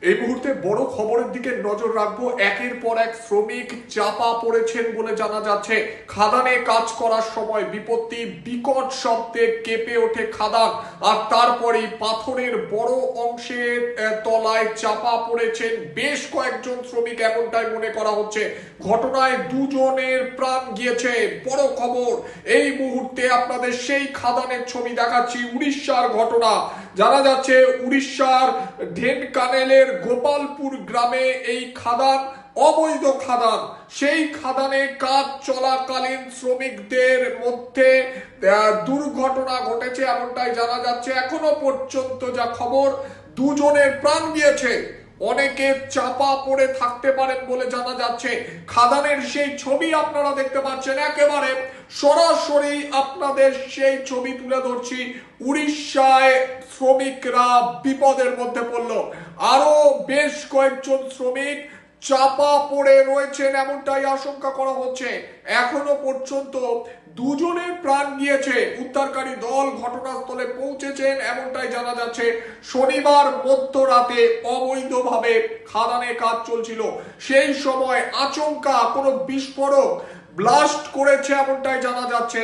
এই মুহূর্তে বড় খবরের দিকে নজর রাখবো। একের পর এক শ্রমিক চাপা পড়েছেন বলে জানা যাচ্ছে। খাদানে কাজ করার সময় বিপত্তি, বিকট শব্দে কেঁপে ওঠে খাদান, আর তারপরেই পাথরের বড় অংশের তলায় চাপা পড়েছেন বেশ কয়েকজন শ্রমিক, এমনটাই মনে করা হচ্ছে। ঘটনায় দুজনের প্রাণ গিয়েছে। বড় খবর এই মুহূর্তে আপনাদের সেই খাদানের ছবি দেখাচ্ছি। উড়িষ্যার ঘটনা। জানা যাচ্ছে উড়িষ্যার ঢেনকানেলের গোপালপুর গ্রামে এই খাদান, অবৈধ খাদান। সেই খাদানে কাজ চলাকালীন শ্রমিকদের মধ্যে দুর্ঘটনা ঘটেছে, এমনটাই জানা যাচ্ছে। এখনো পর্যন্ত যা খবর, দুজনের প্রাণ গিয়েছে, অনেকে চাপা পড়ে থাকতে পারেন বলে জানা যাচ্ছে। খাদানের সেই ছবি আপনারা দেখতে পাচ্ছেন, একেবারে সরাসরি আপনাদের সেই ছবি তুলে ধরছি। উড়িষ্যায় শ্রমিকরা বিপদের মধ্যে পড়ল। আরো বেশ কয়েকজন শ্রমিক চাপা পড়ে রয়েছেন, এমনটাই আশঙ্কা করা হচ্ছে। এখনো পর্যন্ত দুজনের প্রাণ গিয়েছে। উদ্ধারকারী দল ঘটনাস্থলে পৌঁছেছেন, এমনটাই জানা যাচ্ছে। শনিবার মধ্যরাতে অবৈধভাবে খাদানে কাজ চলছিল, সেই সময় আচমকা কোনো বিস্ফোরক ব্লাস্ট করেছে, এমনটাই জানা যাচ্ছে।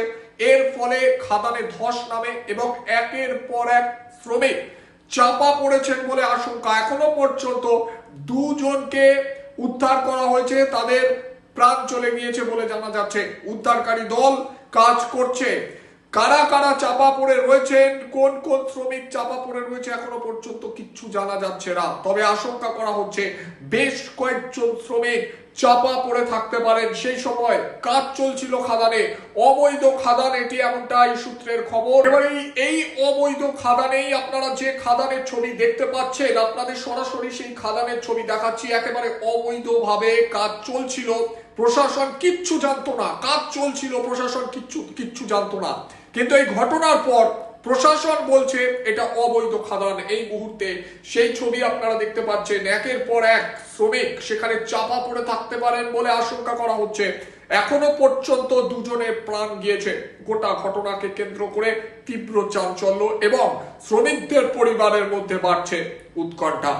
এর ফলে খাদানে ধস নামে এবং একের পর এক শ্রমিক চাপা পড়েছেন বলে আশঙ্কা। এখনো পর্যন্ত দুজনকে উদ্ধার করা হয়েছে, তাদের প্রাণ চলে গিয়েছে বলে জানা যাচ্ছে। উদ্ধারকারী দল কাজ করছে। কারা কারা চাপা পড়ে রয়েছেন, কোন কোন শ্রমিক চাপা পড়ে রয়েছে, এখনো পর্যন্ত কিচ্ছু জানা যাচ্ছে না। তবে আশঙ্কা করা হচ্ছে বেশ কয়েকজন শ্রমিক চাপা পড়ে থাকতে পারেন। সেই সময় কাজ চলছিল খাদানে, অবৈধ খাদান এটি, এমনটাই সূত্রের খবর। এবারে এই অবৈধ খাদানেই আপনারা যে খাদানের ছবি দেখতে পাচ্ছেন, আপনাদের সরাসরি সেই খাদানের ছবি দেখাচ্ছি। একেবারে অবৈধভাবে কাজ চলছিল, প্রশাসন কিচ্ছু জানতো না। কাজ চলছিল, প্রশাসন কিচ্ছু জানতো না। কিন্তু এই ঘটনার পর প্রশাসন বলছে এটা অবৈধ খাদান। এই মুহূর্তে সেই ছবি আপনারা দেখতে পাচ্ছেন। একের পর এক শ্রমিক সেখানে চাপা পড়ে থাকতে পারেন বলে আশঙ্কা করা হচ্ছে। এখনো পর্যন্ত দুজনের প্রাণ গিয়েছে। গোটা ঘটনাকে কেন্দ্র করে তীব্র চাঞ্চল্য এবং শ্রমিকদের পরিবারের মধ্যে বাড়ছে উৎকণ্ঠা।